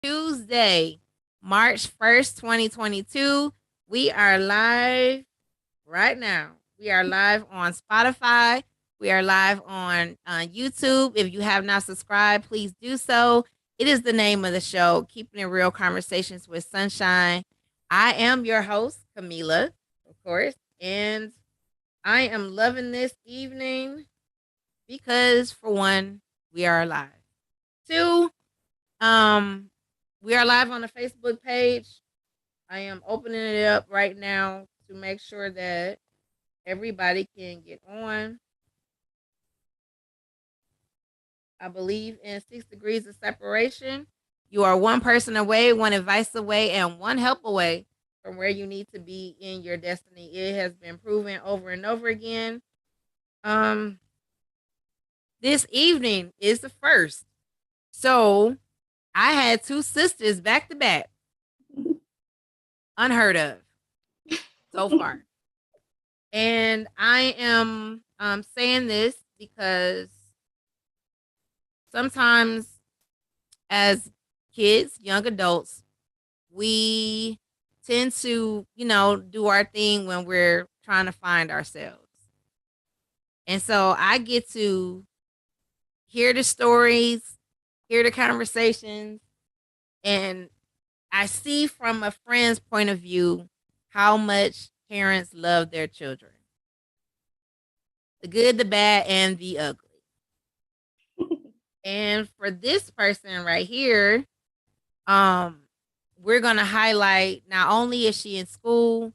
Tuesday, March 1st, 2022. We are live right now. We are live on Spotify. We are live on YouTube. If you have not subscribed, please do so. It is the name of the show, Keeping It Real Conversations with Sunshine. I am your host, Camila, of course, and I am loving this evening because, for one, we are live. Two, um, we are live on the Facebook page. I am opening it up right now to make sure that everybody can get on. I believe in 6 degrees of separation. You are one person away, one advice away, and one help away from where you need to be in your destiny. It has been proven over and over again. Um, this evening is the first. So I had two sisters back to back. Unheard of so far. And I am saying this because sometimes as kids, young adults, we tend to, do our thing when we're trying to find ourselves. And so I get to hear the stories, hear the conversations, and I see from a friend's point of view how much parents love their children. The good, the bad, and the ugly. And for this person right here, we're gonna highlight not only is she in school,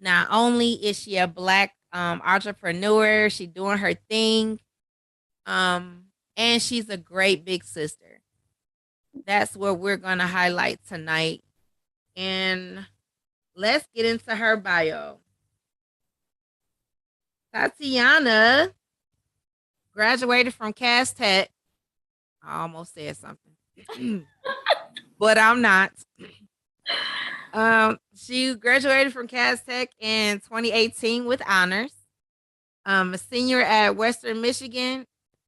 not only is she a black entrepreneur, she doing her thing, and she's a great big sister. That's what we're gonna highlight tonight. And let's get into her bio. Tatiyanna graduated from Cass Tech. I almost said something, but I'm not. She graduated from Cass Tech in 2018 with honors. A senior at Western Michigan.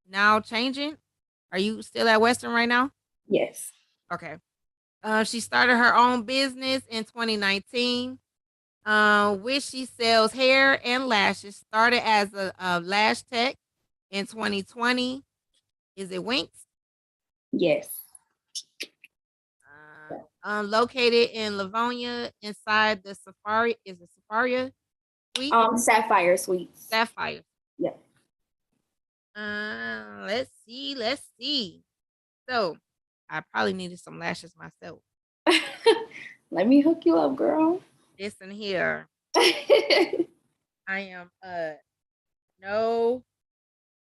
Now changing. Are you still at Western right now? Yes. Okay. She started her own business in 2019, which she sells hair and lashes. Started as a lash tech in 2020. Is it Winks? Yes. Located in Livonia inside the Safari. Is it Safaria Suite? Sapphire Suites. Sapphire. Yeah. Let's see. So, I probably needed some lashes myself. Let me hook you up, girl. Listen here. I am no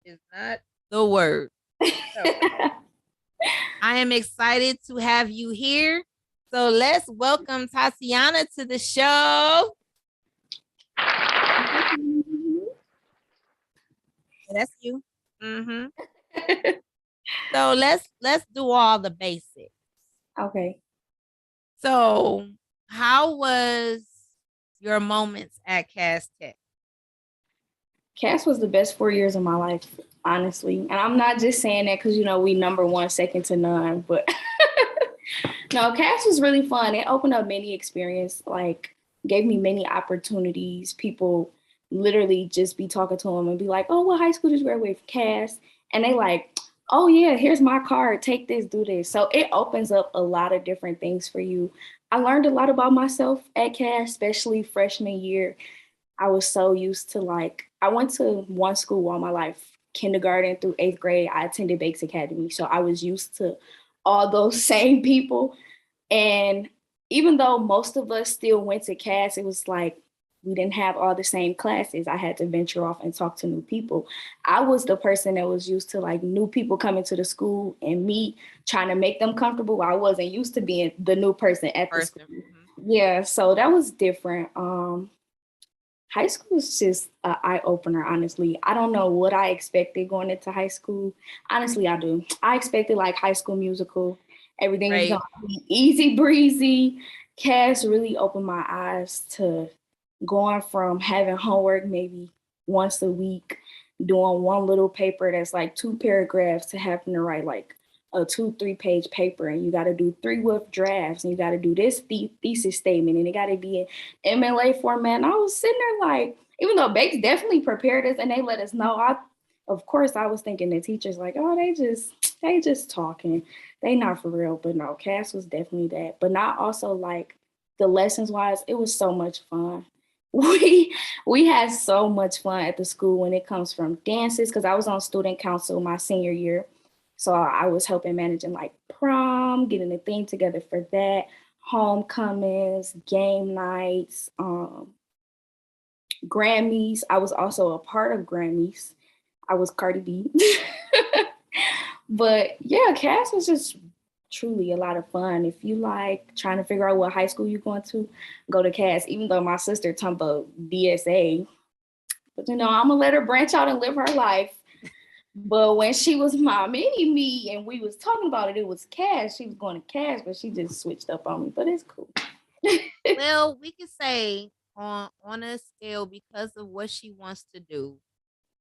is not the word. So, I am excited to have you here. So let's welcome Tatiyanna to the show. That's you. Mm-hmm. So let's do all the basics. Okay. So how was your moments at Cass Tech? Cass was the best 4 years of my life, honestly. And I'm not just saying that because, we number one, second to none. But no, Cass was really fun. It opened up many experiences, gave me many opportunities. People literally just be talking to them and be like, oh, what high school did you graduate from? Cass? And they like, oh, yeah, here's my card. Take this, do this. So it opens up a lot of different things for you. I learned a lot about myself at Cass, especially freshman year. I was so used to I went to one school all my life, kindergarten through 8th grade. I attended Bakes Academy. So I was used to all those same people. And even though most of us still went to Cass, it was like we didn't have all the same classes. I had to venture off and talk to new people. I was the person that was used to new people coming to the school and me trying to make them comfortable. I wasn't used to being the new person at the school. Mm-hmm. Yeah, so that was different. High school is just an eye-opener, honestly. I don't know what I expected going into high school. Honestly, I do. I expected High School Musical. Everything was going to be easy breezy. Cass really opened my eyes to going from having homework maybe once a week, doing one little paper that's 2 paragraphs to having to write a 2-3 page paper, and you got to do 3 rough drafts, and you got to do this thesis statement, and it got to be in MLA format. And I was sitting there like, even though Bates definitely prepared us and they let us know, of course I was thinking the teachers like, oh, they just talking, they not for real. But no, Cass was definitely that. But not also like the lessons wise, it was so much fun. We had so much fun at the school when it comes from dances, because I was on student council my senior year. So I was helping managing like prom, getting the thing together for that, homecomings, game nights, Grammys. I was also a part of Grammys. I was Cardi B. But yeah, Cass was just truly a lot of fun. If you like trying to figure out what high school you're going to, go to Cass. Even though my sister talking about DSA, but I'm gonna let her branch out and live her life. But when she was my mini me and we was talking about it, it was Cass. She was going to Cass, but she just switched up on me. But it's cool. Well, we could say on a scale, because of what she wants to do,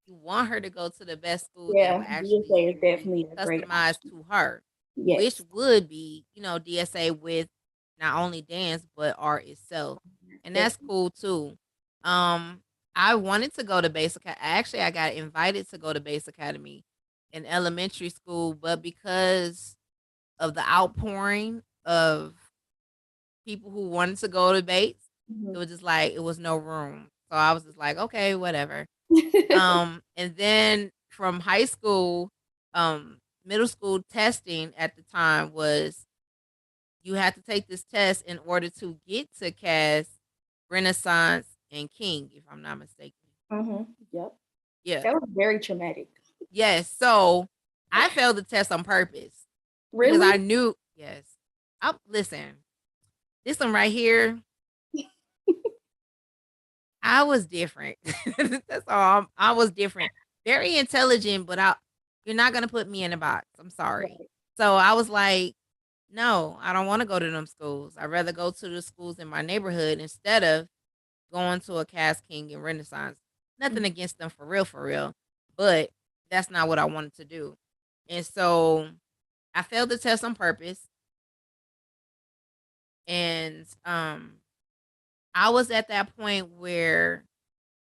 you want her to go to the best school that Yeah, will actually DSA is be definitely a great customized option. to her, which Yes. would be, DSA with not only dance but art itself. And that's Definitely. cool too. Um, I wanted to go to Actually, I got invited to go to Base Academy in elementary school, but because of the outpouring of people who wanted to go to Bates, it was just like it was no room. So I was just like, okay, whatever. And then from high school, middle school testing at the time was you had to take this test in order to get to Cass, Renaissance, and King, if I'm not mistaken. Yep. Yeah. That was very traumatic. Yes. So I failed the test on purpose because Really? I knew, yes. Listen, this one right here, I was different. That's all. I was different. Very intelligent, but you're not gonna put me in a box. I'm sorry. Right. So I was like, no, I don't want to go to them schools. I'd rather go to the schools in my neighborhood instead of going to a Cass King and Renaissance. Nothing against them for real. But that's not what I wanted to do. And so I failed the test on purpose. And I was at that point where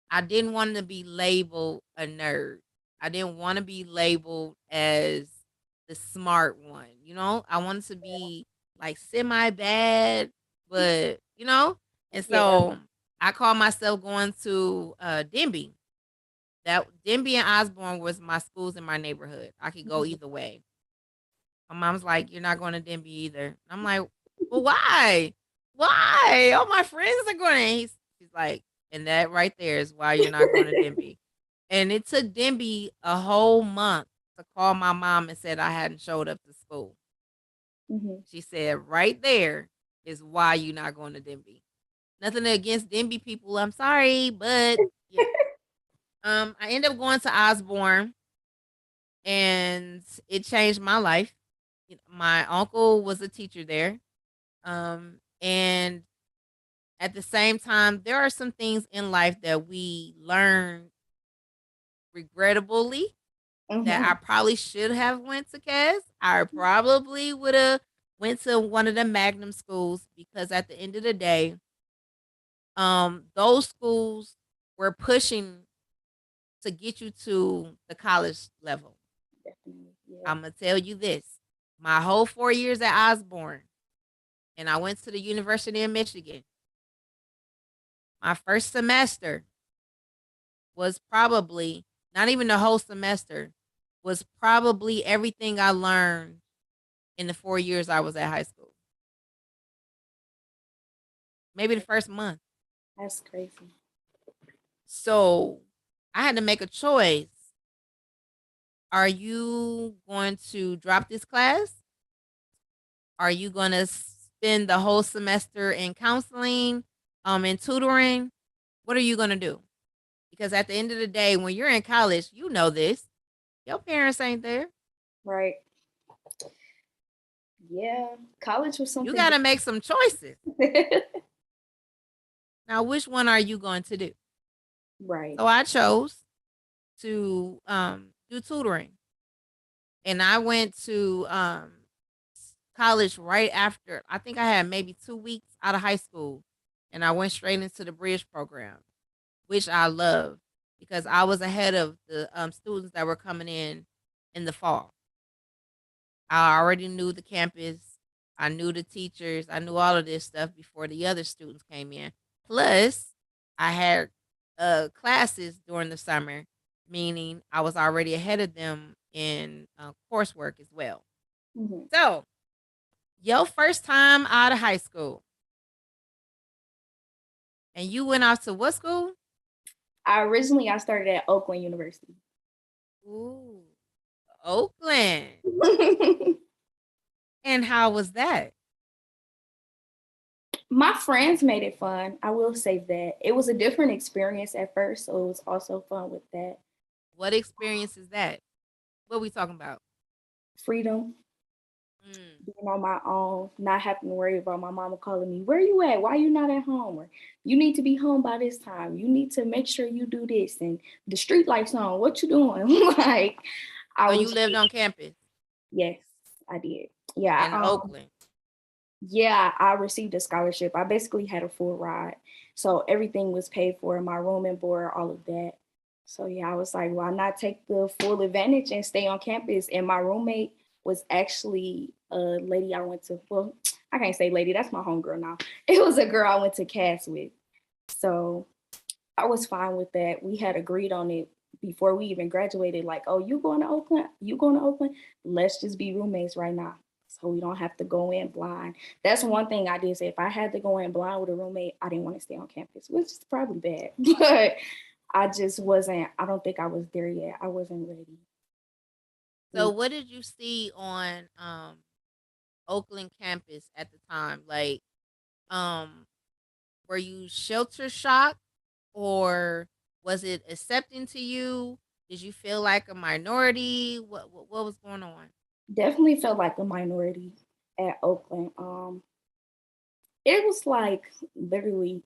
I didn't want to be labeled a nerd. I didn't want to be labeled as the smart one, I wanted to be like semi bad, but and Yeah. so I called myself going to Denby. That Denby and Osborne was my schools in my neighborhood. I could go either way. My mom's like, "You're not going to Denby either." I'm like, "Well, why? Why? All my friends are going." She's like, "And that right there is why you're not going to Denby." And it took Denby a whole month to call my mom and said I hadn't showed up to school. She said, "Right there is why you're not going to Denby." Nothing against Denby people. I'm sorry, but yeah. I ended up going to Osborne, and it changed my life. My uncle was a teacher there. And at the same time, there are some things in life that we learn regrettably that I probably should have went to Cass. I probably would have went to one of the Magnum schools because at the end of the day, those schools were pushing to get you to the college level. Definitely. Yeah. I'm gonna tell you this: my whole 4 years at Osborne, and I went to the University of Michigan. My first semester was probably not even the whole semester, was probably everything I learned in the 4 years I was at high school. Maybe the first month. That's crazy. So I had to make a choice. Are you going to drop this class? Are you going to spend the whole semester in counseling, and tutoring? What are you going to do? Because at the end of the day, when you're in college, you know this. Your parents ain't there. Right. Yeah. College was You something got to make some choices. different. Now, which one are you going to do? Right. So I chose to do tutoring. And I went to college right after. I think I had maybe 2 weeks out of high school, and I went straight into the bridge program, which I love because I was ahead of the students that were coming in the fall. I already knew the campus. I knew the teachers. I knew all of this stuff before the other students came in. Plus, I had classes during the summer, meaning I was already ahead of them in coursework as well. Mhm. So, your first time out of high school, and you went off to what school? I started at Oakland University. Ooh, Oakland. And how was that? My friends made it fun. I will say that. It was a different experience at first, so it was also fun with that. What experience is that? What we talking about? Freedom, Mm. being on my own, not having to worry about my mama calling me, where you at? Why you not at home? Or you need to be home by this time. You need to make sure you do this and the street lights on. What you doing? Like I So you was lived on campus yes, I did. Yeah, in Oakland. yeah, I received a scholarship. I basically had a full ride. So everything was paid for, my room and board, all of that. So yeah, I was like, why not take the full advantage and stay on campus? And my roommate was actually a lady I went to, well, I can't say lady, that's my homegirl now. It was a girl I went to cast with. So I was fine with that. We had agreed on it before we even graduated, like, oh, you going to Oakland? You going to Oakland? Let's just be roommates right now. So we don't have to go in blind. That's one thing I did say. If I had to go in blind with a roommate, I didn't want to stay on campus, which is probably bad. But I just wasn't, I don't think I was there yet. I wasn't ready. So what did you see on Oakland campus at the time? Like, um, were you shelter shocked or was it accepting to you? Did you feel like a minority? What was going on? Definitely felt like a minority at Oakland. It was like literally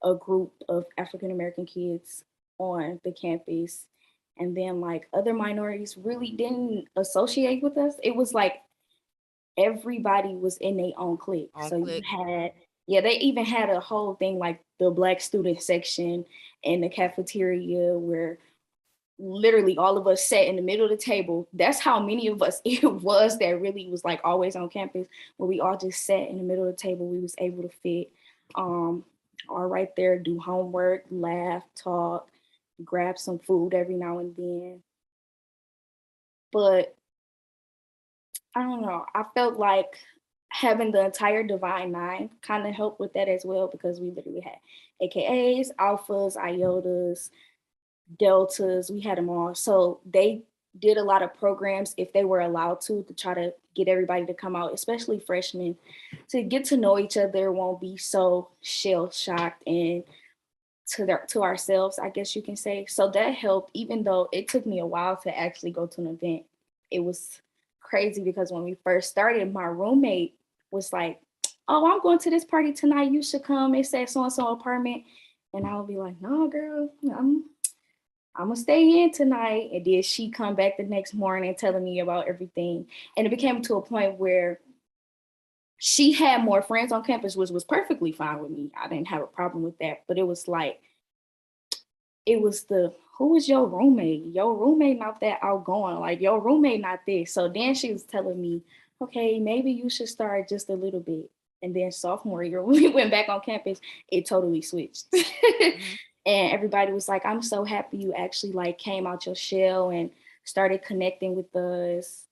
a group of African American kids on the campus. And then like other minorities really didn't associate with us. It was like everybody was in their own clique. On So you click. had, yeah, they even had a whole thing like the Black student section in the cafeteria where literally all of us sat in the middle of the table. That's how many of us it was that really was like always on campus, where we all just sat in the middle of the table. We was able to fit um all right there, do homework, laugh, talk, grab some food every now and then. But I don't know. I felt like having the entire Divine Nine kind of helped with that as well because we literally had AKAs, alphas, iotas, deltas, we had them all. So they did a lot of programs if they were allowed to try to get everybody to come out, especially freshmen, to get to know each other, won't be so shell shocked and to ourselves, I guess you can say. So that helped, even though it took me a while to actually go to an event. It was crazy because when we first started, my roommate was like, "Oh, I'm going to this party tonight. You should come. It's at so and so apartment." And I would be like, "No, girl, I'm gonna stay in tonight." And then she come back the next morning telling me about everything. And it became to a point where she had more friends on campus, which was perfectly fine with me. I didn't have a problem with that. But it was like, it was the who is your roommate? Your roommate not that outgoing. Like your roommate not this. So then she was telling me, okay, maybe you should start just a little bit. And then sophomore year, when we went back on campus, it totally switched. Hmm. And everybody was like, I'm so happy you actually like came out your shell and started connecting with us.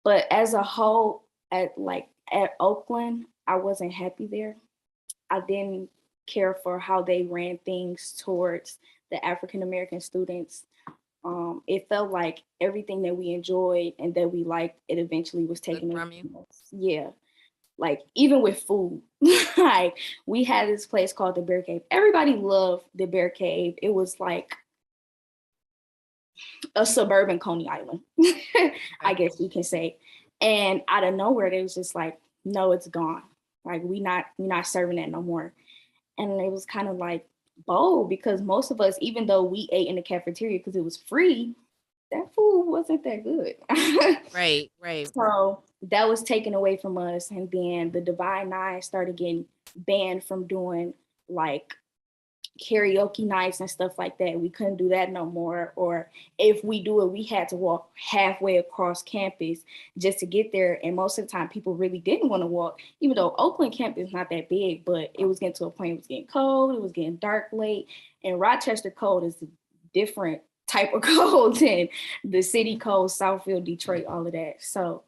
But as a whole, at Oakland, I wasn't happy there. I didn't care for how they ran things towards the African American students. It felt like everything that we enjoyed and that we liked, it eventually was Took taken away from you. from us. Yeah, like even with food, like we had this place called the Bear Cave. Everybody loved the Bear Cave. It was like a suburban Coney Island, I Okay. guess you can say. And out of nowhere, they was just like, no, it's gone. Like we not serving that no more. And it was kind of like bold because most of us, even though we ate in the cafeteria because it was free, that food wasn't that good. Right, right. So that was taken away from us. And then the Divine Nine started getting banned from doing like karaoke nights and stuff like that. We couldn't do that no more. Or if we do it, we had to walk halfway across campus just to get there. And most of the time, people really didn't want to walk, even though Oakland campus is not that big, but it was getting to a point, it was getting cold, it was getting dark late. And Rochester cold is a different type of cold than the city cold, Southfield, Detroit, all of that. So,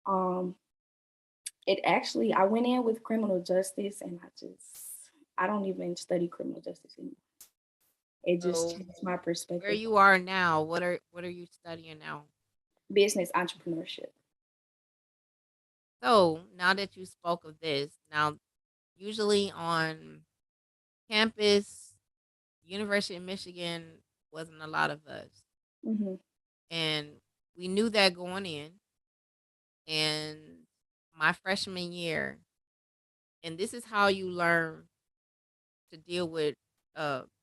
um, it actually, I went in with criminal justice and I don't even study criminal justice anymore. It just So changed my where perspective you are now, what are you studying now? on business entrepreneurship. So now that you spoke of this, now usually on campus, University of Michigan wasn't a lot of us. Mm-hmm. And we knew that going in. And my freshman year, and this is how you learn to deal with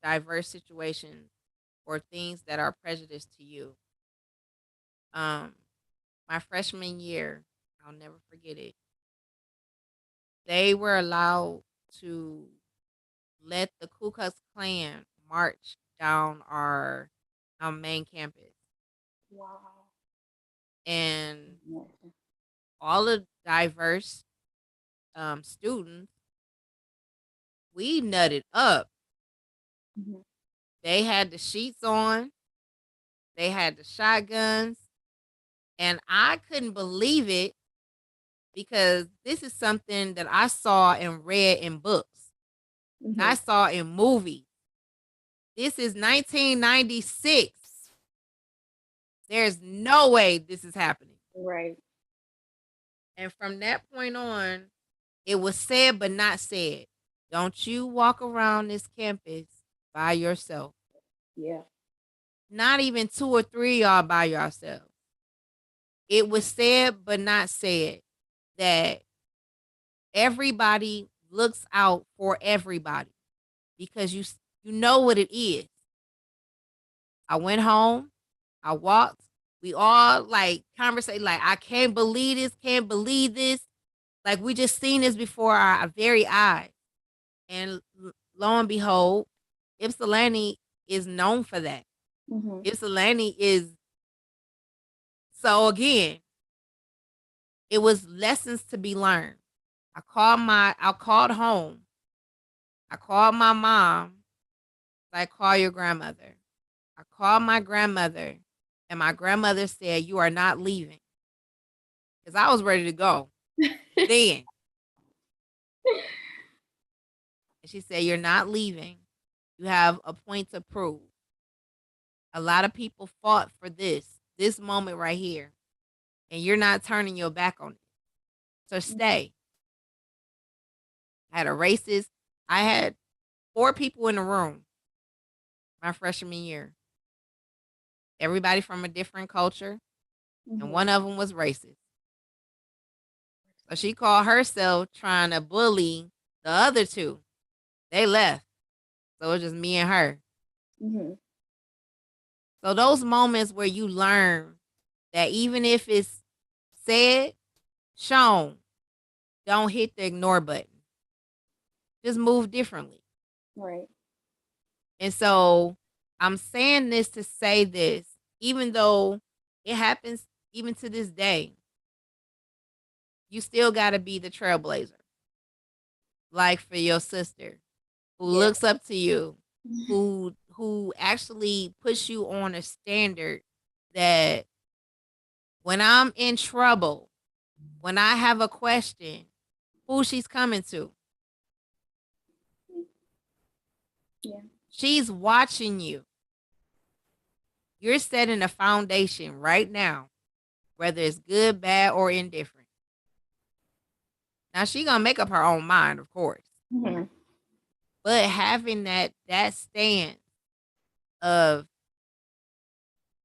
diverse situations or things that are prejudiced to you. Um, my freshman year, I'll never forget it. They were allowed to let the Ku Klux Klan march down our main campus, Wow. and Mm-hmm. all the diverse students, we nutted up. They had the sheets on, they had the shotguns, and I couldn't believe it because this is something that I saw and read in books. Mm-hmm. I saw in movies. This is 1996. There's no way this is happening. Right. And from that point on, it was said but not said. Don't you walk around this campus by yourself. Yeah. Not even two or three y'all by yourself. It was said but not said that everybody looks out for everybody because you know what it is. I went home, I walked, we all like conversate like I can't believe this, can't believe this. Like we just seen this before our very eyes. And lo and behold, Ypsilanti is known for that. Mm-hmm. Ypsilanti is so again, it was lessons to be learned. I called home. I called my mom. I call your grandmother. I called my grandmother, and my grandmother said, "You are not leaving," because I was ready to go. Then, and she said, "You're not leaving. You have a point to prove." A lot of people fought for this moment right here, and you're not turning your back on it. So stay. I had a racist. I had four people in the room my freshman year. Everybody from a different culture, and Mm-hmm. one of them was racist. So she called herself trying to bully the other two. They left. So it was just me and her. Mm-hmm. So those moments where you learn that even if it's said, shown, don't hit the ignore button. Just move differently. Right. And so I'm saying this to say this, even though it happens even to this day, you still got to be the trailblazer. Like for your sister who Yeah. looks up to you, who actually puts you on a standard that when I'm in trouble, when I have a question, who she's coming to. Yeah. She's watching you. You're setting a foundation right now, whether it's good, bad, or indifferent. Now she gonna make up her own mind, of course. Mm-hmm. But having that stance of,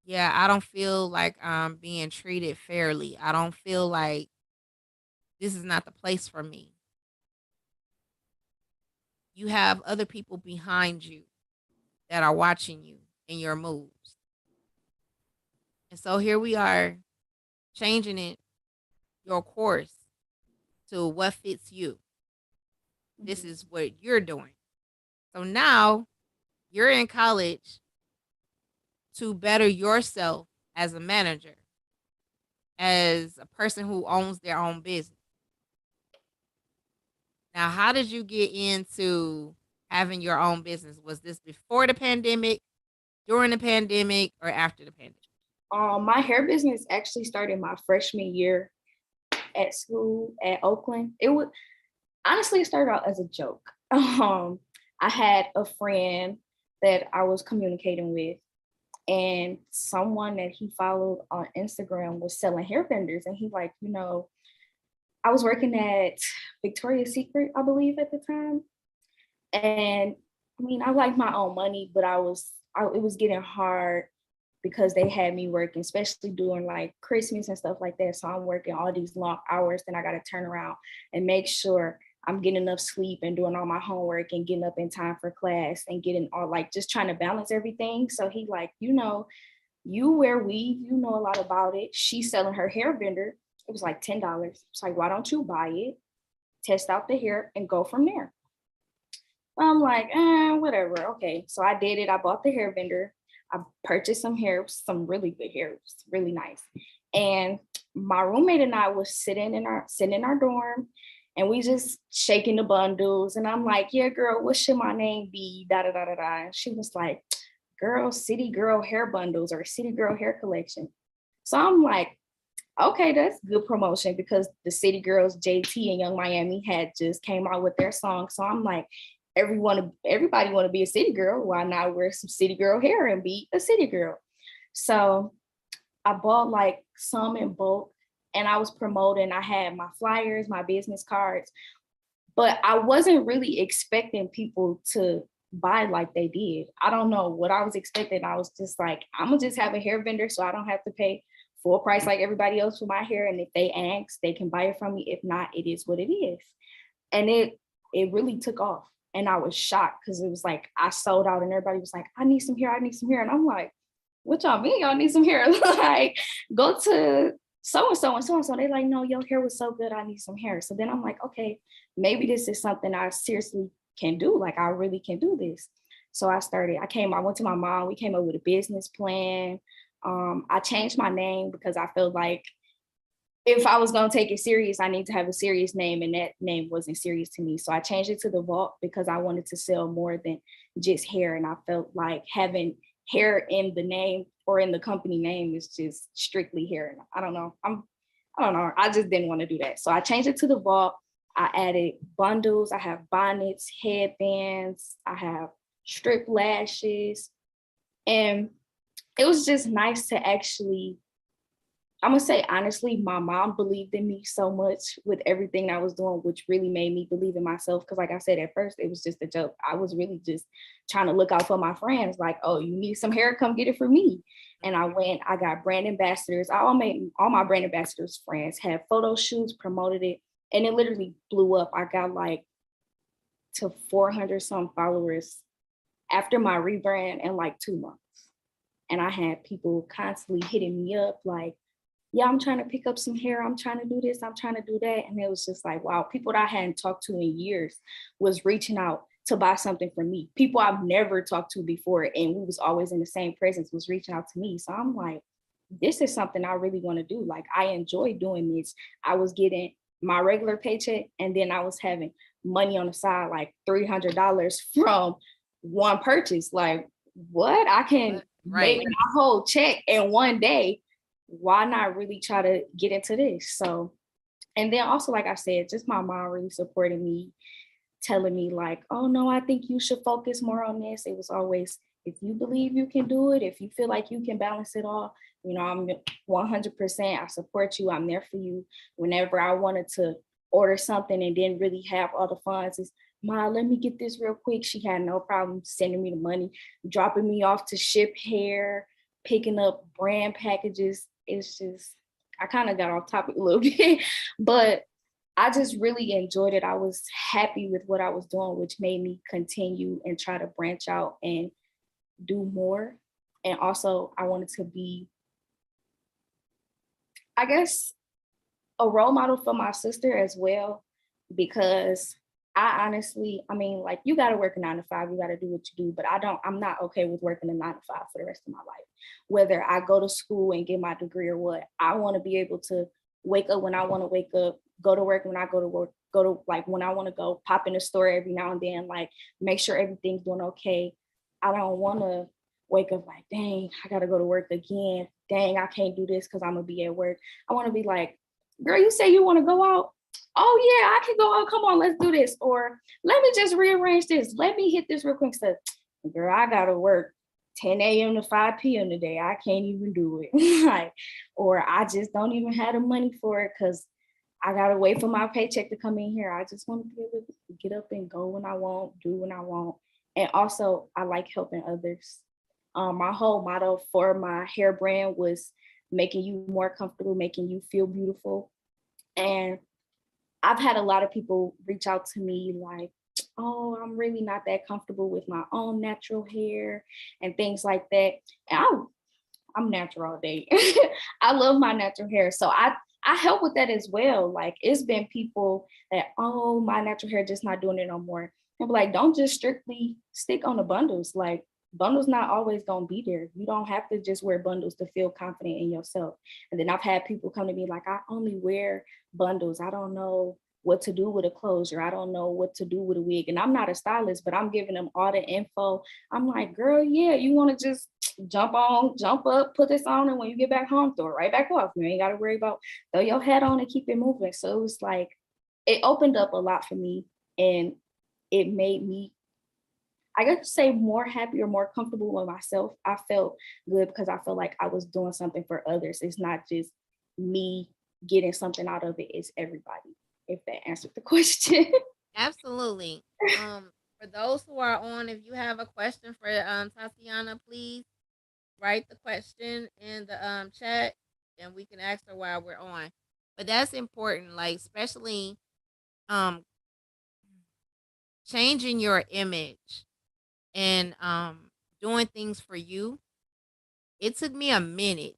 yeah, I don't feel like I'm being treated fairly. I don't feel like this is not the place for me. You have other people behind you that are watching you in your moves. And so here we are changing it, your course, to what fits you. This is what you're doing. So now you're in college to better yourself as a manager, as a person who owns their own business. Now, how did you get into having your own business? Was this before the pandemic, during the pandemic, or after the pandemic? My hair business actually started my freshman year at school at Oakland. It would honestly start out as a joke. I had a friend that I was communicating with, and someone that he followed on Instagram was selling hair vendors, and he's like, I was working at Victoria's Secret, I believe, at the time, and I mean, I liked my own money, but it was getting hard because they had me working, especially during like Christmas and stuff like that. So I'm working all these long hours, then I got to turn around and make sure I'm getting enough sleep and doing all my homework and getting up in time for class and getting all like just trying to balance everything. So he like, you wear weave, you know a lot about it. She's selling her hair vendor. It was like $10. It's like, why don't you buy it, test out the hair, and go from there? I'm like, whatever. Okay. So I did it. I bought the hair vendor. I purchased some hair, some really good hair. It was really nice. And my roommate and I was sitting in our dorm, and we just shaking the bundles. And I'm like, yeah, girl, what should my name be? Da da da da da. And she was like, girl, City Girl Hair Bundles or City Girl Hair Collection. So I'm like, okay, that's good promotion because the City Girls, JT and Young Miami had just came out with their song. So I'm like, everybody want to be a city girl. Why not wear some city girl hair and be a city girl? So I bought like some in bulk, and I was promoting. I had my flyers, my business cards, but I wasn't really expecting people to buy like they did. I don't know what I was expecting. I was just like, I'm gonna just have a hair vendor so I don't have to pay full price like everybody else for my hair. And if they ask, they can buy it from me. If not, it is what it is. And it really took off. And I was shocked because it was like I sold out and everybody was like, I need some hair, I need some hair. And I'm like, what y'all mean y'all need some hair? Like, go to so-and-so and so-and-so. They like, no, your hair was so good, I need some hair. So then I'm like, okay, maybe this is something I seriously can do. Like, I really can do this. So I went to my mom, we came up with a business plan. I changed my name because I felt like if I was going to take it serious, I need to have a serious name, and that name wasn't serious to me. So I changed it to The Vault because I wanted to sell more than just hair. And I felt like having hair in the name or in the company name is just strictly hair. And I don't know. I don't know. I just didn't want to do that. So I changed it to The Vault. I added bundles. I have bonnets, headbands. I have strip lashes. And it was just nice to actually, I'm gonna say honestly, my mom believed in me so much with everything I was doing, which really made me believe in myself. Because, like I said, at first it was just a joke. I was really just trying to look out for my friends. Like, oh, you need some hair? Come get it for me. And I got brand ambassadors. I made all my brand ambassadors friends, had photo shoots, promoted it, and it literally blew up. I got like to 400 some followers after my rebrand in like 2 months. And I had people constantly hitting me up like, yeah, I'm trying to pick up some hair. I'm trying to do this. I'm trying to do that. And it was just like, wow, people that I hadn't talked to in years was reaching out to buy something from me. People I've never talked to before, and we was always in the same presence, was reaching out to me. So I'm like, this is something I really want to do. Like, I enjoy doing this. I was getting my regular paycheck, and then I was having money on the side, like $300 from one purchase. Like, what? I can Right. make my whole check in one day. Why not really try to get into this? So, and then also, like I said, just my mom really supporting me, telling me like, oh no, I think you should focus more on this. It was always, if you believe you can do it, if you feel like you can balance it all, I'm 100%, I support you, I'm there for you. Whenever I wanted to order something and didn't really have all the funds, is, Ma, let me get this real quick. She had no problem sending me the money, dropping me off to ship hair, picking up brand packages. It's just, I kind of got off topic a little bit, but I just really enjoyed it. I was happy with what I was doing, which made me continue and try to branch out and do more. And also, I wanted to be I guess a role model for my sister as well, because I honestly, I mean, like, you got to work a 9 to 5, you got to do what you do, but I'm not okay with working a 9 to 5 for the rest of my life. Whether I go to school and get my degree or what, I want to be able to wake up when I want to wake up, go to work when I go to work, go to like when I want to go, pop in the store every now and then, like make sure everything's doing okay. I don't want to wake up like, dang, I got to go to work again. Dang, I can't do this because I'm going to be at work. I want to be like, girl, you say you want to go out? Oh yeah, I can go out. Come on, let's do this. Or let me just rearrange this. Let me hit this real quick. So, girl, I gotta work 10 a.m. to 5 p.m. today. I can't even do it. Like, or I just don't even have the money for it because I gotta wait for my paycheck to come in here. I just want to be able to get up and go when I want, do when I want. And also I like helping others. My whole motto for my hair brand was making you more comfortable, making you feel beautiful. And I've had a lot of people reach out to me like, oh, I'm really not that comfortable with my own natural hair and things like that. And I'm natural all day. I love my natural hair. So I help with that as well. Like, it's been people that, oh, my natural hair just not doing it no more. And be like, don't just strictly stick on the bundles. Like, bundles not always gonna be there. You don't have to just wear bundles to feel confident in yourself. And then I've had people come to me like, I only wear bundles. I don't know what to do with a closure. I don't know what to do with a wig. And I'm not a stylist, but I'm giving them all the info. I'm like, girl, yeah, you want to just jump on, jump up, put this on, and when you get back home, throw it right back off. You ain't got to worry about, throw your head on and keep it moving. So it was like, it opened up a lot for me, and it made me, I got to say, more happy or more comfortable with myself. I felt good because I felt like I was doing something for others. It's not just me getting something out of it, it's everybody, if that answered the question. Absolutely. For those who are on, if you have a question for Tatiana, please write the question in the chat, and we can ask her while we're on. But that's important, like especially um changing your image and doing things for you. It took me a minute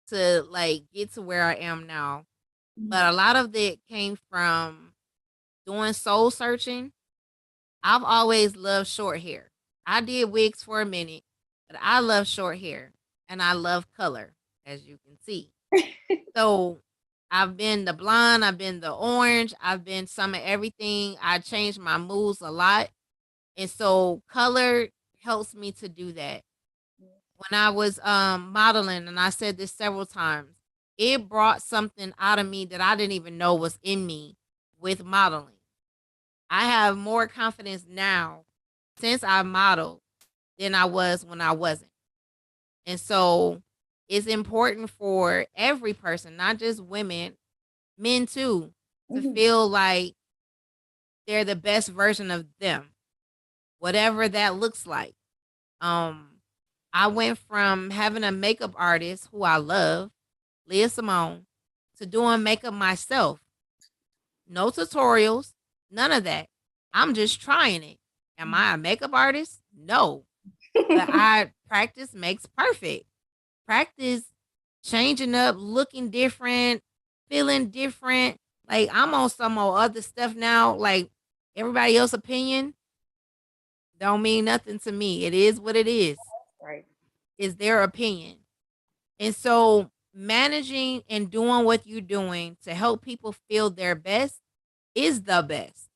to like get to where I am now, but a lot of it came from doing soul searching. I've always loved short hair. I did wigs for a minute, but I love short hair and I love color, as you can see. So I've been the blonde, I've been the orange, I've been some of everything. I changed my moods a lot. And so color helps me to do that. When I was modeling, and I said this several times, it brought something out of me that I didn't even know was in me with modeling. I have more confidence now since I modeled than I was when I wasn't. And so it's important for every person, not just women, men too, to feel like they're the best version of them, whatever that looks like. I went from having a makeup artist who I love, Leah Simone, to doing makeup myself. No tutorials, none of that. I'm just trying it. Am I a makeup artist? No. But I practice makes perfect. Practice changing up, looking different, feeling different. Like I'm on some more other stuff now. Like everybody else's opinion don't mean nothing to me. It is what it is. Right. Is their opinion. And so managing and doing what you're doing to help people feel their best is the best.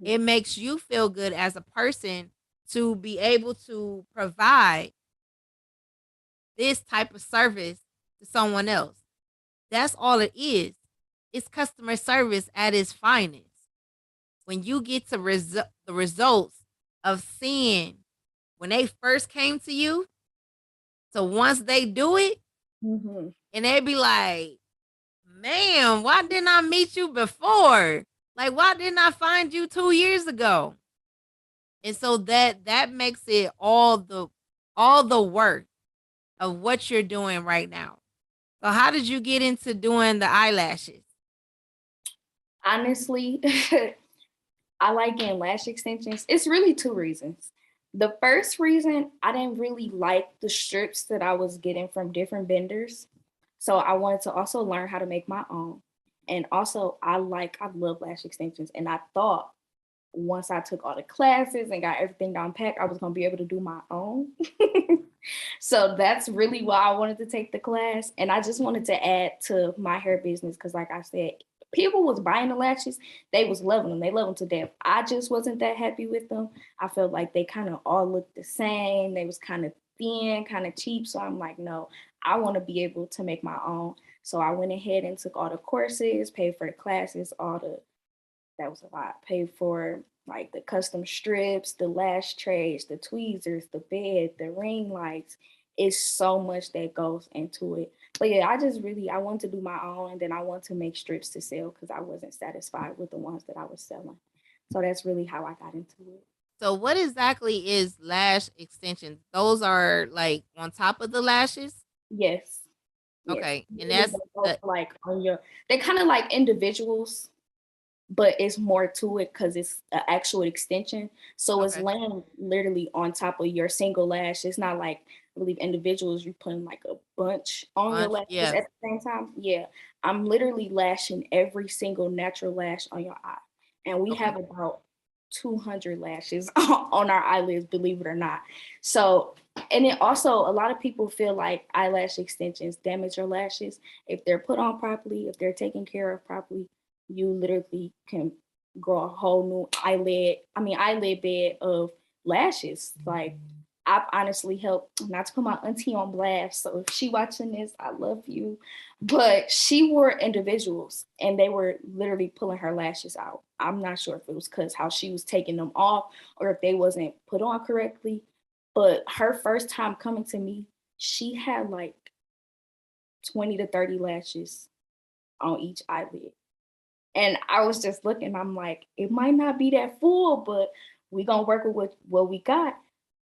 It makes you feel good as a person to be able to provide this type of service to someone else. That's all it is. It's customer service at its finest. When you get to the results of seeing when they first came to you, so once they do it, and they be like, man, why didn't I meet you before? Like, why didn't I find you 2 years ago? And so that makes it all the worth of what you're doing right now. So how did you get into doing the eyelashes? Honestly, I like getting lash extensions. It's really two reasons. The first reason, I didn't really like the strips that I was getting from different vendors. So I wanted to also learn how to make my own. And also I love lash extensions. And I thought once I took all the classes and got everything down packed, I was gonna be able to do my own. So that's really why I wanted to take the class. And I just wanted to add to my hair business because, like I said, people was buying the lashes, they was loving them, they love them to death. I just wasn't that happy with them. I felt like they kind of all looked the same. They was kind of thin, kind of cheap. So I'm like, no, I want to be able to make my own. So I went ahead and took all the courses, paid for the classes, all the that was a lot. Paid for like the custom strips, the lash trays, the tweezers, the bed, the ring lights. It's so much that goes into it. But yeah, I want to do my own, and then I want to make strips to sell because I wasn't satisfied with the ones that I was selling. So that's really how I got into it. So what exactly is lash extensions? Those are like on top of the lashes? Yes. Yes. Okay. And Really that's they go the like on your they kind of like individuals, but it's more to it because it's an actual extension. So it's okay. laying literally on top of your single lash. It's not like I believe individuals you putting like a bunch on your Bunch. lashes Yes. at the same time. Yeah, I'm literally lashing every single natural lash on your eye, and we Okay. have about 200 lashes on our eyelids, believe it or not. So, and it also a lot of people feel like eyelash extensions damage your lashes if they're put on properly, if they're taken care of properly. You literally can grow a whole new eyelid bed of lashes. Like I've honestly helped, not to put my auntie on blast. So if she watching this, I love you. But she wore individuals and they were literally pulling her lashes out. I'm not sure if it was because how she was taking them off or if they wasn't put on correctly. But her first time coming to me, she had like 20 to 30 lashes on each eyelid. And I was just looking, I'm like, it might not be that full, but we gonna work with what we got.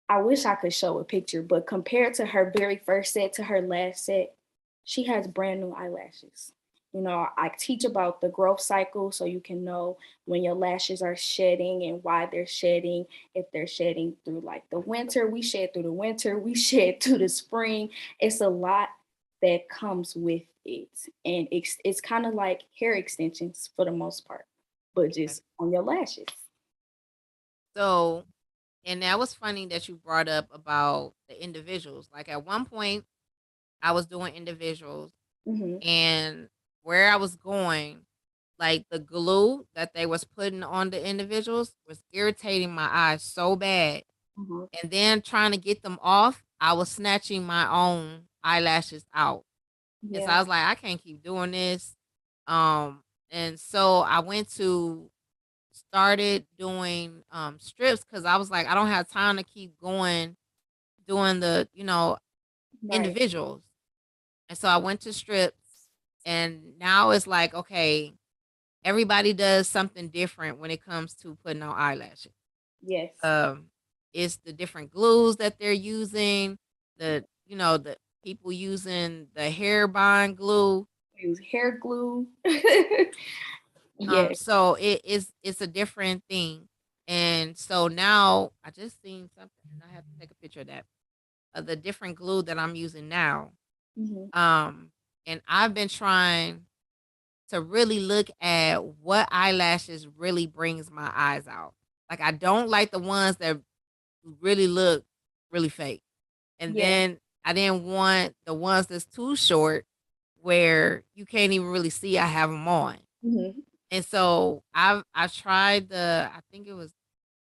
I wish I could show a picture, but compared to her very first set to her last set, she has brand new eyelashes. You know, I teach about the growth cycle so you can know when your lashes are shedding and why they're shedding. If they're shedding through like the winter, we shed through the winter, we shed through the spring. It's a lot that comes with it. And it's kind of like hair extensions for the most part, but Okay. just on your lashes. So, and that was funny that you brought up about the individuals. Like at one point, I was doing individuals, Mm-hmm. and where I was going, like the glue that they was putting on the individuals was irritating my eyes so bad. Mm-hmm. And then trying to get them off, I was snatching my own eyelashes out. And so Yeah. I was like, I can't keep doing this. Um, and so I went to started doing strips because I was like, I don't have time to keep going doing the, Right. individuals. And so I went to strips, and now it's like, okay, everybody does something different when it comes to putting on eyelashes. Yes. Um, it's the different glues that they're using, the people using the hair bond glue. Use hair glue. Yeah. So it's a different thing. And so now I just seen something and I have to take a picture of that. Of the different glue that I'm using now. Hmm. Um, and I've been trying to really look at what eyelashes really brings my eyes out. Like I don't like the ones that really look really fake. And Yeah. then I didn't want the ones that's too short where you can't even really see I have them on. Hmm. And so I tried I think it was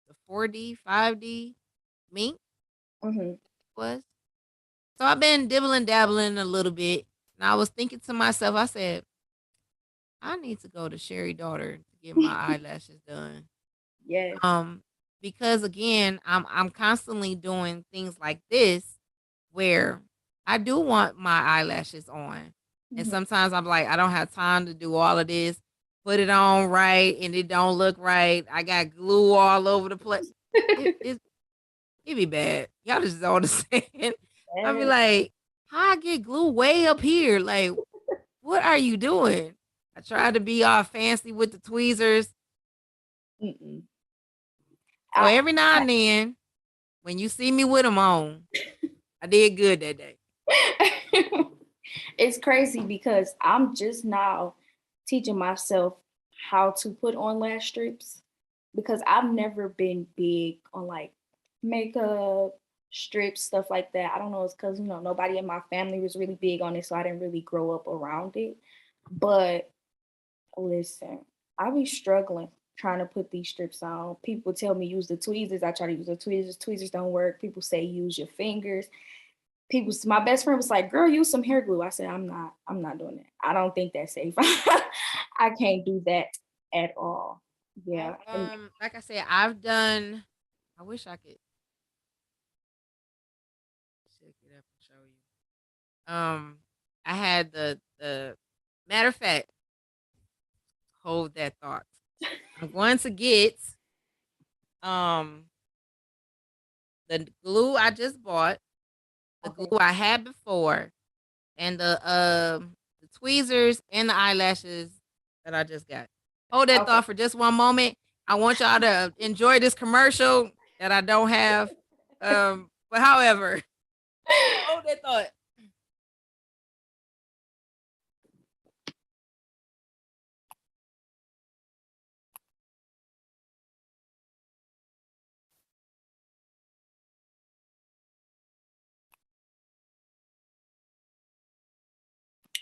the 4D, 5D mink Hmm. was. So I've been dibbling dabbling a little bit. And I was thinking to myself, I said, I need to go to Sherry Daughter to get my eyelashes done. Yes. Um, because again, I'm constantly doing things like this where I do want my eyelashes on. And Hmm. sometimes I'm like, I don't have time to do all of this. Put it on right and it don't look right. I got glue all over the place. It it be bad. Y'all just don't understand. I be Yes. like, how I get glue way up here? Like, what are you doing? I tried to be all fancy with the tweezers. Mm-mm. So I, every now and then, when you see me with them on, I did good that day. It's crazy because I'm just now teaching myself how to put on lash strips because I've never been big on like makeup, strips, stuff like that. I don't know, it's because nobody in my family was really big on it, so I didn't really grow up around it. But listen, I be struggling trying to put these strips on. People tell me use the tweezers. I try to use the tweezers. Tweezers don't work. People say use your fingers. My best friend was like, girl, use some hair glue. I said, I'm not doing that. I don't think that's safe. I can't do that at all. Yeah. Like I said, I've done. I wish I could check it up and show you. I had the matter of fact. Hold that thought. I'm going to get um the glue I just bought, the Okay. glue I had before, and the tweezers and the eyelashes that I just got. Hold that Okay. thought for just one moment. I want y'all to enjoy this commercial that I don't have. But however, hold that thought.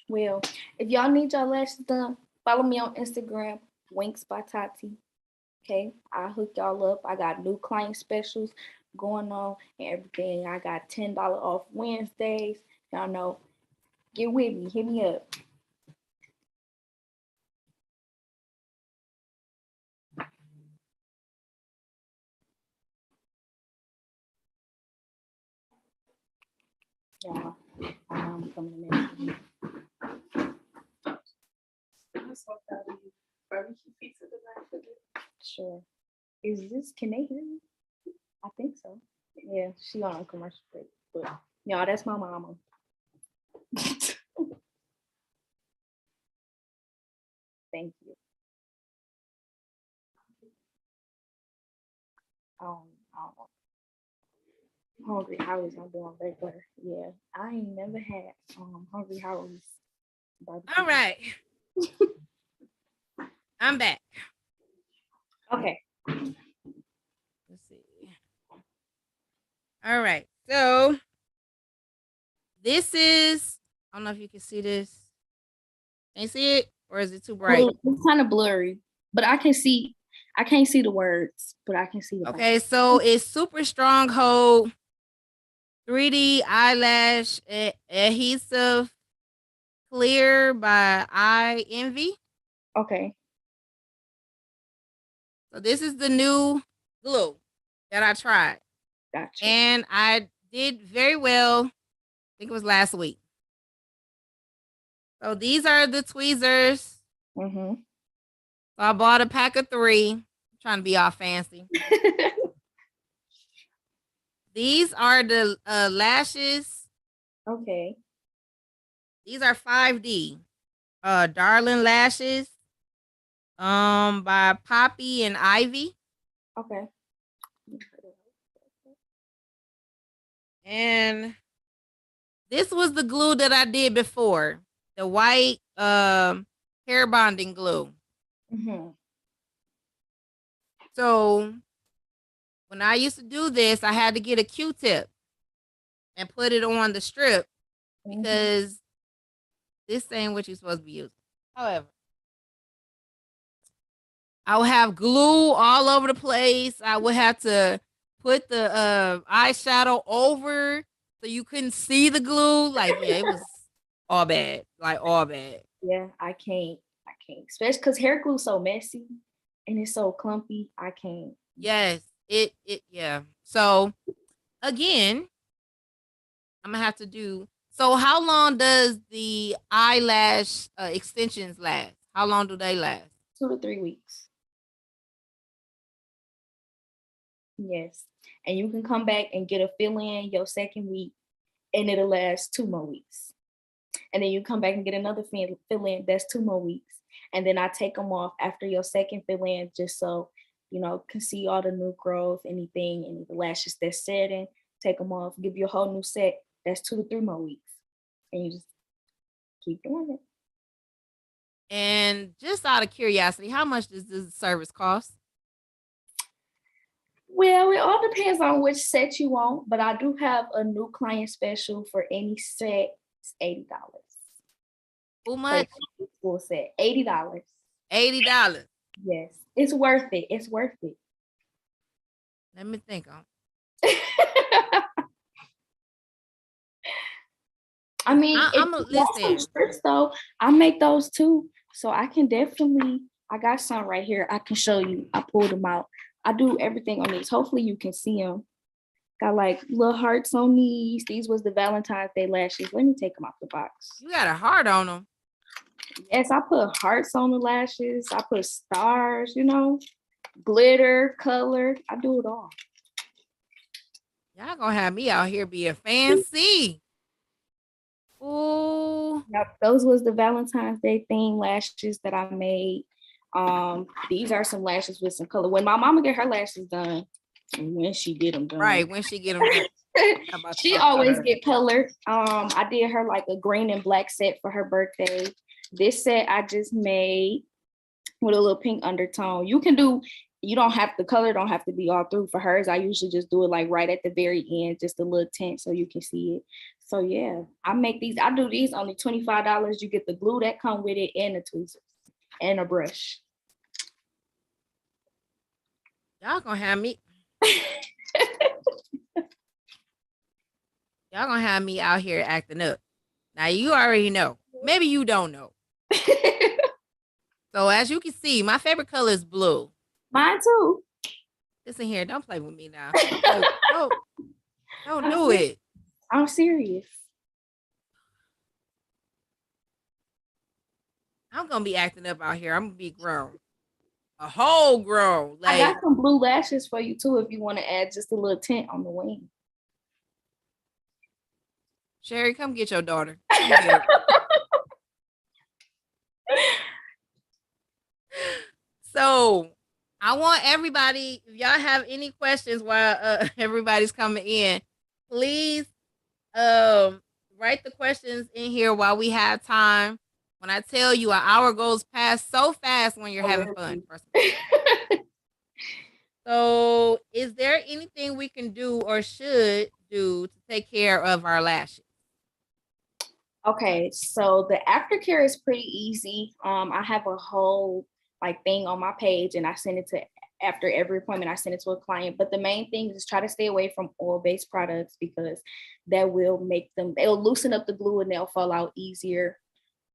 Well, if y'all need your lashes done, follow me on Instagram, Winks by Tati. Okay, I'll hook y'all up. I got new client specials going on and everything. I got $10 off Wednesdays. Y'all know, get with me. Hit me up. Y'all, I'm coming in. I'm so proud of you. Barbecue pizza tonight for this. Sure. Is this, can they hear me? I think so. Yeah, she on a commercial break. But y'all, that's my mama. Thank you. I don't know. Hungry Howie's I'm doing regular. Yeah. I ain't never had Hungry Howie's barbecue. All right, I'm back. Okay. Let's see. All right, so this is. I don't know if you can see this. Can you see it, or is it too bright? It's kind of blurry, but I can't see the words, but I can see the Okay, so it's Super Stronghold 3D eyelash adhesive clear by Eye Envy. Okay. So this is the new glue that I tried, Gotcha. and I did very well. I think it was last week. So these are the tweezers. Mm-hmm. So I bought a pack of 3. I'm trying to be all fancy. These are the lashes. Okay. These are 5D. Darling Lashes. By Poppy and Ivy. Okay. And this was the glue that I did before. The white hair bonding glue. Mm-hmm. So when I used to do this, I had to get a Q-tip and put it on the strip because this ain't what you're supposed to be using. However, I would have glue all over the place. I would have to put the eyeshadow over so you couldn't see the glue. Like, yeah, it was all bad. Like, all bad. Yeah, I can't. I can't. Especially because hair glue's so messy and it's so clumpy. I can't. Yes, yeah. So again, I'm gonna have to do. So how long does the eyelash extensions last? How long do they last? 2 to 3 weeks. Yes. And you can come back and get a fill in your second week and it'll last 2 more weeks. And then you come back and get another fill in, that's 2 more weeks. And then I take them off after your second fill in just so, can see all the new growth, anything, any of the lashes that's setting, take them off, give you a whole new set. That's 2 to 3 more weeks. And you just keep doing it. And just out of curiosity, how much does this service cost? Well, it all depends on which set you want, but I do have a new client special for any set. It's $80. How For much? any full set, $80. $80. Yes, it's worth it. It's worth it. Let me think on. I mean, I'm a if you want some listen. strips though, I make those too. So I can definitely, I got some right here. I can show you. I pulled them out. I do everything on these. Hopefully you can see them. Got like little hearts on these. These was the Valentine's Day lashes. Let me take them out the box. You got a heart on them. Yes, I put hearts on the lashes. I put stars, you know, glitter, color. I do it all. Y'all gonna have me out here being fancy. Ooh. Yep, those was the Valentine's Day theme lashes that I made. These are some lashes with some color. When my mama get her lashes done, when she get them done, Right, when she get them done. she always get color. I did her like a green and black set for her birthday. This set I just made with a little pink undertone. You don't have the color, don't have to be all through for hers. I usually just do it like right at the very end, just a little tint so you can see it. So yeah, I do these only $25. You get the glue that come with it and the tweezers and a brush. Y'all gonna have me. Y'all gonna have me out here acting up. Now you already know. Maybe you don't know. So as you can see, my favorite color is blue. Mine too. Listen here, don't play with me now. Don't do it. I'm serious. I'm gonna be acting up out here. I'm gonna be grown. A whole grown. I got some blue lashes for you too if you want to add just a little tint on the wing. Sherry, come get your daughter. So I want everybody, if y'all have any questions while everybody's coming in, please write the questions in here while we have time. When I tell you an hour goes past so fast when you're having fun. So is there anything we can do or should do to take care of our lashes? Okay, so the aftercare is pretty easy. I have a whole like thing on my page and I send it to after every appointment, I send it to a client. But the main thing is try to stay away from oil-based products because that will they'll loosen up the glue and they'll fall out easier.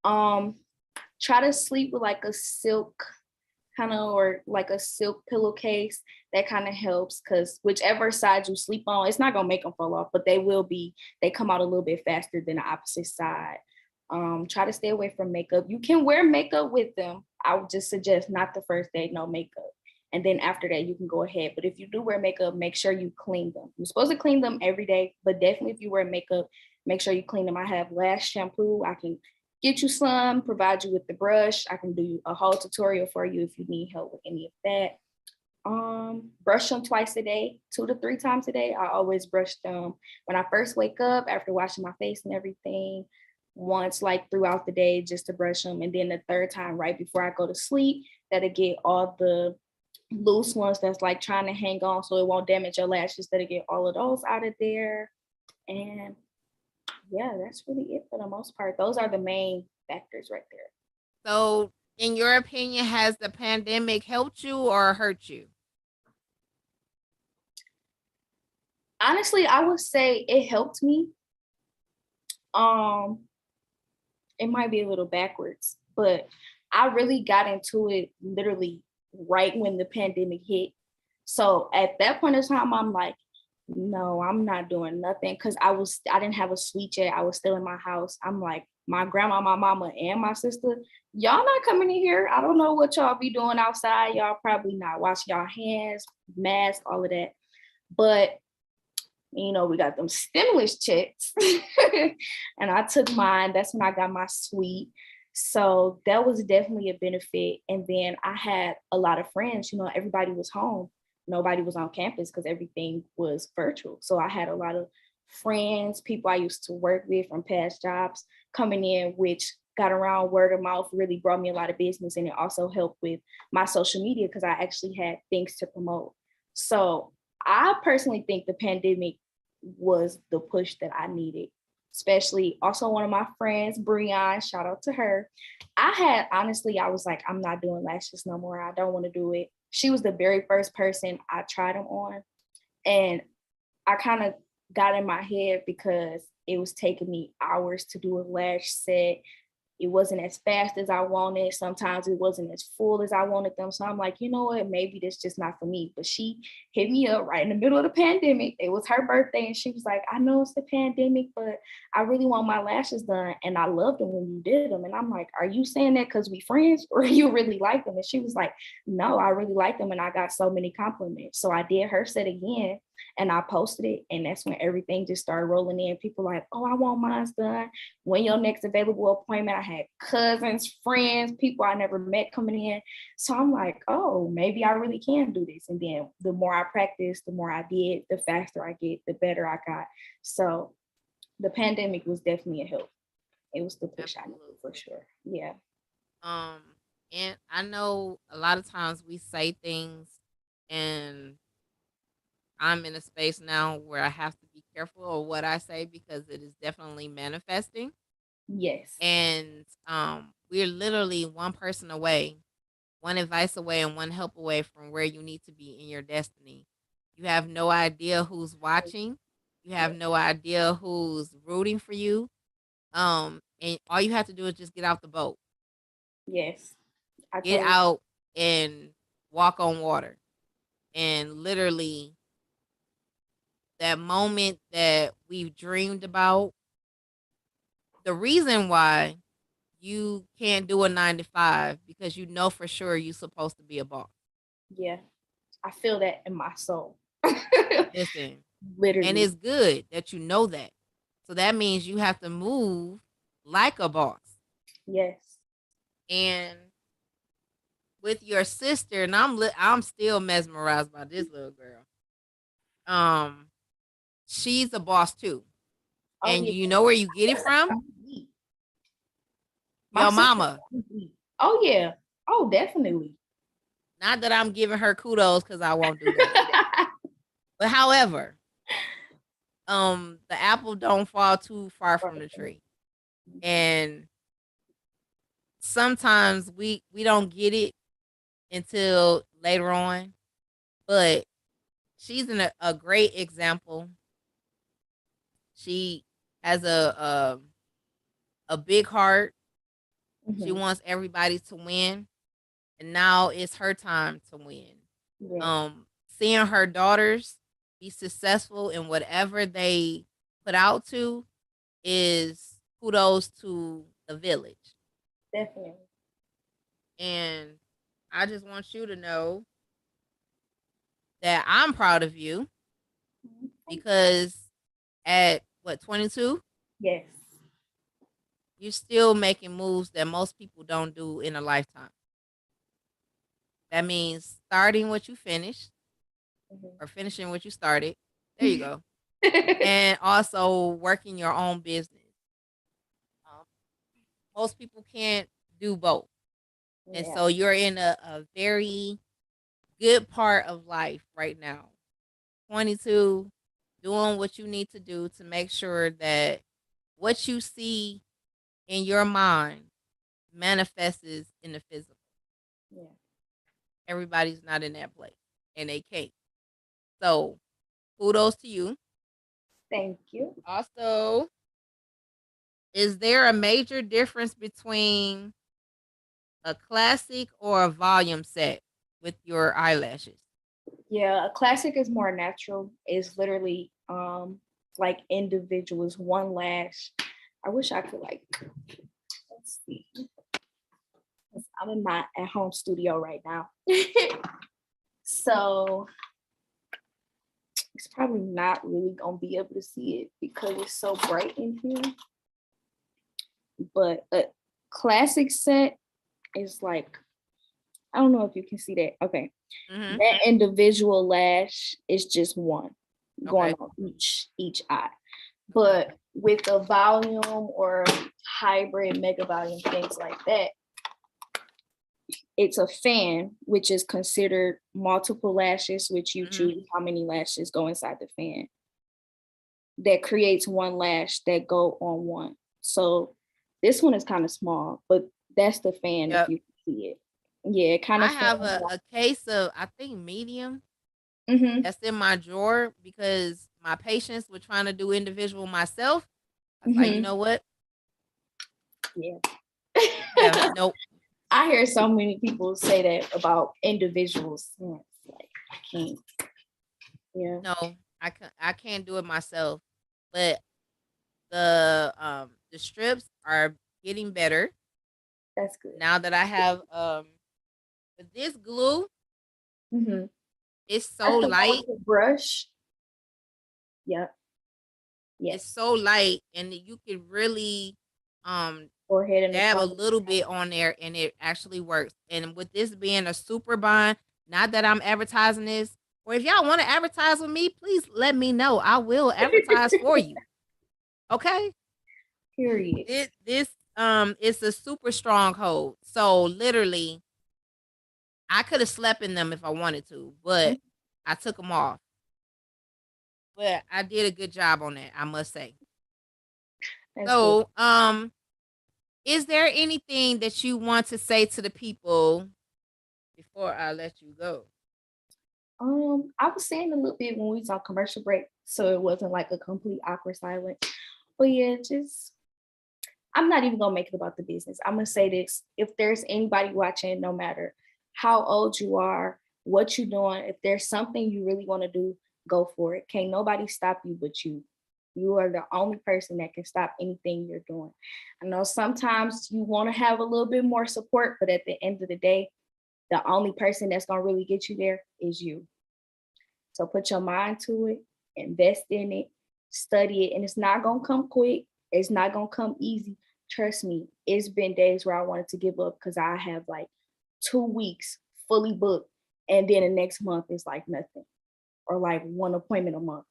Try to sleep with like a silk kind of or like a silk pillowcase. That kind of helps because whichever side you sleep on, it's not gonna make them fall off, but they come out a little bit faster than the opposite side. Try to stay away from makeup. You can wear makeup with them. I would just suggest not the first day, no makeup. And then after that, you can go ahead. But if you do wear makeup, make sure you clean them. You're supposed to clean them every day, but definitely if you wear makeup, make sure you clean them. I have Lash shampoo. I can get you some, provide you with the brush. I can do a whole tutorial for you if you need help with any of that. Brush them twice a day, 2 to 3 times a day. I always brush them when I first wake up after washing my face and everything, once like throughout the day just to brush them, and then the third time right before I go to sleep, that'll get all the loose ones that's like trying to hang on so it won't damage your lashes, that'll get all of those out of there. And yeah, that's really it for the most part. Those are the main factors right there. So in your opinion, has the pandemic helped you or hurt you? Honestly, I would say it helped me. It might be a little backwards, but I really got into it literally right when the pandemic hit. So at that point in time, I'm like, no, I'm not doing nothing because I didn't have a suite yet. I was still in my house. I'm like, my grandma, my mama, and my sister, y'all not coming in here. I don't know what y'all be doing outside. Y'all probably not washing y'all hands, mask, all of that. But you know, we got them stimulus checks and I took mine. That's when I got my suite. So that was definitely a benefit. And then I had a lot of friends, you know, everybody was home. Nobody was on campus because everything was virtual. So I had a lot of friends, people I used to work with from past jobs coming in, which got around, word of mouth really brought me a lot of business, and it also helped with my social media because I actually had things to promote. So I personally think the pandemic was the push that I needed. Especially also one of my friends, Breon, shout out to her. I was like, I'm not doing lashes no more. I don't want to do it. She was the very first person I tried them on. And I kind of got in my head because it was taking me hours to do a lash set. It wasn't as fast as I wanted. Sometimes it wasn't as full as I wanted them. So I'm like, you know what? Maybe this just not for me. But she hit me up right in the middle of the pandemic. It was her birthday. And she was like, I know it's the pandemic, but I really want my lashes done. And I loved them when you did them. And I'm like, are you saying that because we friends or you really like them? And she was like, no, I really like them. And I got so many compliments. So I did her set again and I posted it. And that's when everything just started rolling in. People like, oh, I want mine done. When your next available appointment? I had cousins, friends, people I never met coming in. So I'm like, oh, maybe I really can do this. And then the more I practiced, the more I did, the faster I get, the better I got. So the pandemic was definitely a help. It was the push I needed for sure. Yeah. Um, and I know a lot of times we say things, and I'm in a space now where I have to be careful of what I say because it is definitely manifesting. Yes. And we're literally one person away, one advice away, and one help away from where you need to be in your destiny. You have no idea who's watching. You have no idea who's rooting for you. And all you have to do is just get out the boat. Yes. I Get totally. out and walk on water. And literally that moment that we've dreamed about, the reason why you can't do a 9 to 5 because you know for sure you're supposed to be a boss. Yeah. I feel that in my soul. Listen, and Literally. it's good that you know that. So that means you have to move like a boss. Yes. And with your sister, and I'm still mesmerized by this little girl. Um, she's a boss too, Oh and yeah. you know where you get it from? My Your sister. mama. Oh yeah. Oh, definitely. Not that I'm giving her kudos because I won't do that. But however, the apple don't fall too far from the tree. And sometimes we don't get it until later on. But she's a great example. She has a big heart. She Mhm. wants everybody to win, and now it's her time to win. Yeah, Seeing her daughters be successful in whatever they put out to is kudos to the village. definitely. And I just want you to know that I'm proud of you Mhm. because at what 22, Yes. you're still making moves that most people don't do in a lifetime. That means starting what you finished or finishing what you started. There you Mhm. go. And also working your own business. Um, most people can't do both. And Yeah. so you're in a very good part of life right now. 22, doing what you need to do to make sure that what you see in your mind manifests in the physical. Yeah. Everybody's not in that place and they can't. So kudos to you. Thank you. Also, is there a major difference between a classic or a volume set with your eyelashes? Yeah, a classic is more natural. It's literally like individuals, one lash. I wish I could like let's see. I'm in my at home studio right now. So it's probably not really gonna be able to see it because it's so bright in here. But a classic set is like, I don't know if you can see that. Okay. Mm-hmm. That individual lash is just one going Okay. on each eye. But with the volume or hybrid mega volume, things like that, it's a fan, which is considered multiple lashes, which you choose how many lashes go inside the fan. That creates one lash that go on one. So this one is kind of small, but that's the fan if Yep. you can see it. Yeah, it kind I of have fans a case of, I think, medium Mm-hmm. that's in my drawer because my patients were trying to do individual myself. I was like, you Mm-hmm. know what? Yeah. Yeah, nope. I hear so many people say that about individuals. It's like I can't. Yeah, No, I can't do it myself. But the strips are getting better that's good. now that I have but this glue Mm-hmm. is so That's the one light. with the brush. Yep. It's Yes. so light and you can really um Forehead and the dab a top. little bit on there and it actually works. And with this being a super bond, not that I'm advertising this, or if y'all want to advertise with me, please let me know. I will advertise for you. Okay? Period. This is a super stronghold. So literally I could have slept in them if I wanted to, but I took them off. But I did a good job on that, I must say. That's good. So, is there anything that you want to say to the people before I let you go? I was saying a little bit when we was on commercial break, so it wasn't like a complete awkward silence. But yeah, just I'm not even gonna make it about the business. I'm gonna say this: if there's anybody watching, no matter how old you are, what you're doing, if there's something you really want to do, go for it. Can't nobody stop you but you. You are the only person that can stop anything you're doing. I know sometimes you want to have a little bit more support, but at the end of the day, the only person that's gonna really get you there is you. So put your mind to it, invest in it, study it, and it's not gonna come quick. It's not gonna come easy. Trust me, it's been days where I wanted to give up because I have like 2 weeks fully booked, and then the next month is like nothing, or like one appointment a month.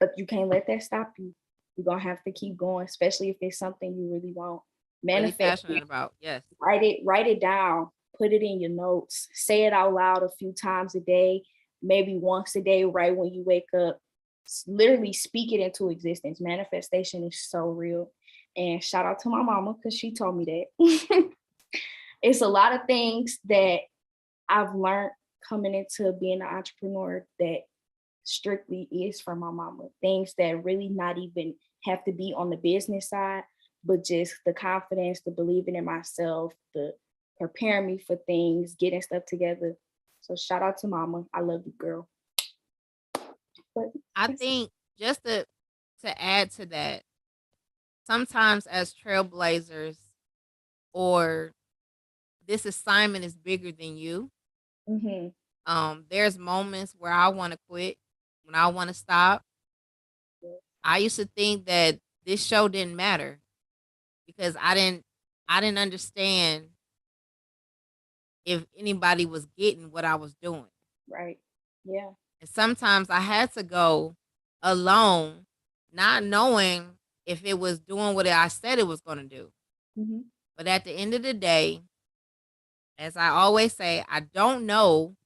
But you can't let that stop you. You're gonna have to keep going, especially if it's something you really want. Really Manifest it, passionate about. Yes. write it down, put it in your notes, say it out loud a few times a day, maybe once a day, right when you wake up. Literally speak it into existence. Manifestation is so real. And shout out to my mama because she told me that. It's a lot of things that I've learned coming into being an entrepreneur that strictly is from my mama. Things that really not even have to be on the business side, but just the confidence, the believing in myself, the preparing me for things, getting stuff together. So shout out to mama. I love you, girl. But I think just to add to that, sometimes as trailblazers or this assignment is bigger than you. mm-hmm. There's moments where I want to quit, when I want to stop. I used to think that this show didn't matter because I didn't understand if anybody was getting what I was doing. Right. Yeah. And sometimes I had to go alone, not knowing if it was doing what I said it was going to do. Mm-hmm. But at the end of the day, as I always say, I don't know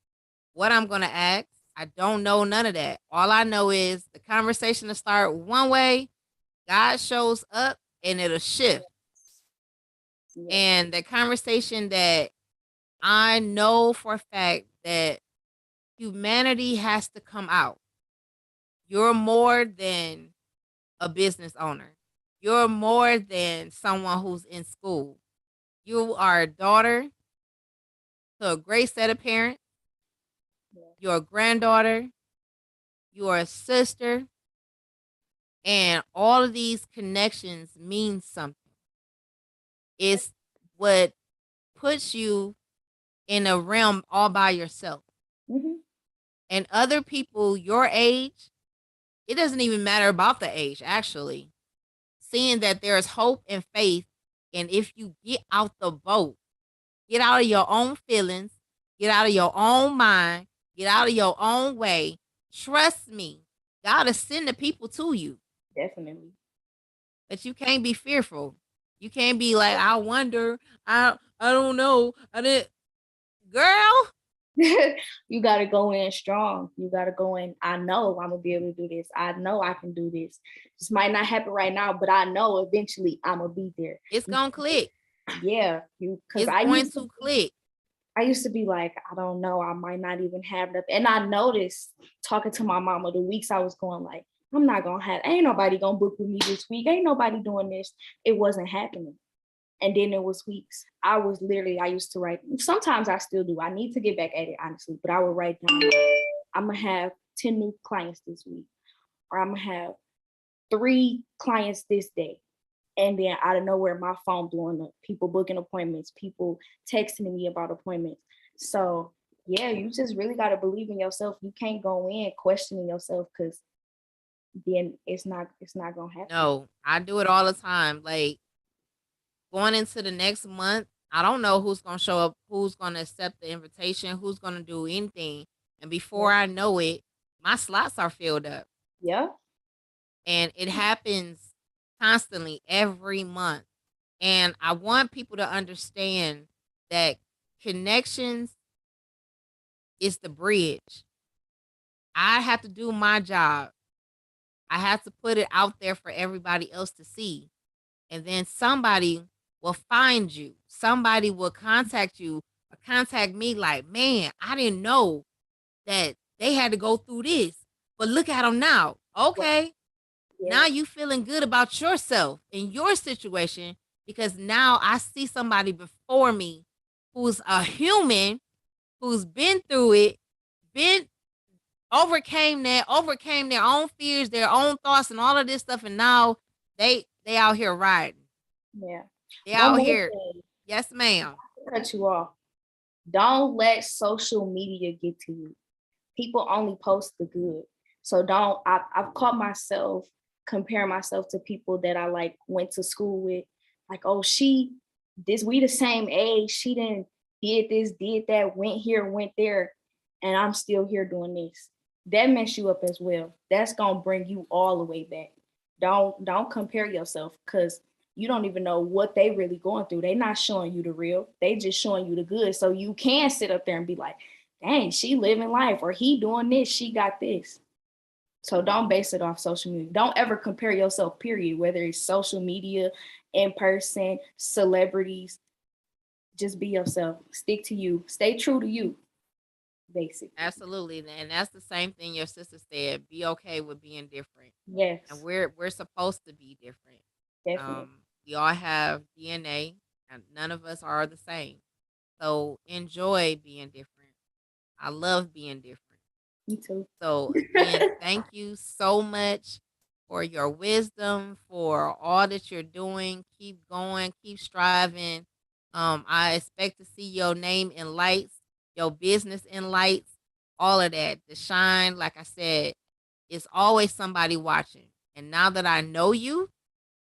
what I'm going to ask. I don't know none of that. All I know is the conversation to start one way, God shows up and it'll shift. Yes. And the conversation that I know for a fact that humanity has to come out. You're more than a business owner. You're more than someone who's in school. You are a daughter to a great set of parents. Yes. You're a granddaughter. You're a sister. And all of these connections mean something. It's what puts you in a realm all by yourself. Mm-hmm. And other people your age, it doesn't even matter about the age, actually. Seeing that there's hope and faith. And if you get out the boat, get out of your own feelings, get out of your own mind, get out of your own way, trust me, God will send the people to you. Definitely. But you can't be fearful. You can't be like, I wonder, I don't know. I didn't girl. You got to go in strong. You got to go in. I know I'm gonna be able to do this. I know I can do this. This might not happen right now, but I know eventually I'm gonna be there. It's gonna click. Yeah, you because It's going to click. I used to be like, I don't know, I might not even have enough. And I noticed talking to my mama the weeks I was going like, I'm not gonna have, ain't nobody gonna book with me this week. Ain't nobody doing this. It wasn't happening. And then it was weeks. I used to write. Sometimes I still do. I need to get back at it, honestly. But I would write down, I'm gonna have 10 new clients this week, or I'm gonna have 3 clients this day. And then out of nowhere, my phone blowing up, people booking appointments, people texting me about appointments. So yeah, you just really got to believe in yourself. You can't go in questioning yourself, because then it's not gonna happen. No, I do it all the time. Like going into the next month, I don't know who's gonna show up, who's gonna accept the invitation, who's gonna do anything. And Yeah. before I know it, my slots are filled up. Yeah. And it happens constantly every month. And I want people to understand that connections is the bridge. I have to do my job. I have to put it out there for everybody else to see. And then somebody will find you. Somebody will contact you or contact me like, man, I didn't know that they had to go through this. But look at them now. Okay. Yeah. Now you feeling good about yourself and your situation because now I see somebody before me who's a human, who's been through it, been overcame their own fears, their own thoughts, and all of this stuff, and now they out here riding. Yeah. They One out more here. thing, Yes, ma'am. to cut you off. Don't let social media get to you. People only post the good. So don't, I've caught myself comparing myself to people that I like went to school with. Like, oh, we the same age. She didn't did this, did that, went here, went there, and I'm still here doing this. That mess you up as well. That's gonna bring you all the way back. Don't compare yourself, because you don't even know what they really going through. They not showing you the real. They just showing you the good. So you can sit up there and be like, dang, she living life, or he doing this, she got this. So don't base it off social media. Don't ever compare yourself, period, whether it's social media, in person, celebrities. Just be yourself. Stick to you. Stay true to you, basically. Absolutely. And that's the same thing your sister said. Be okay with being different. And Yes, we're supposed to be different. definitely. We all have DNA and none of us are the same. So enjoy being different. I love being different. Me too. So again, thank you so much for your wisdom, for all that you're doing. Keep going, keep striving. I expect to see your name in lights, your business in lights, all of that. The shine, like I said, it's always somebody watching. And now that I know you,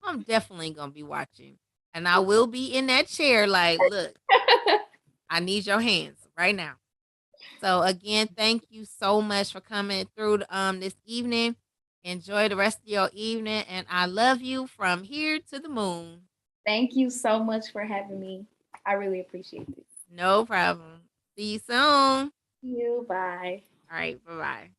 I'm definitely gonna be watching. And I will be in that chair like, look, I need your hands right now. So again, thank you so much for coming through this evening. Enjoy the rest of your evening, and I love you from here to the moon. Thank you so much for having me. I really appreciate it. No problem. See you soon. See you. Bye. All right, bye bye.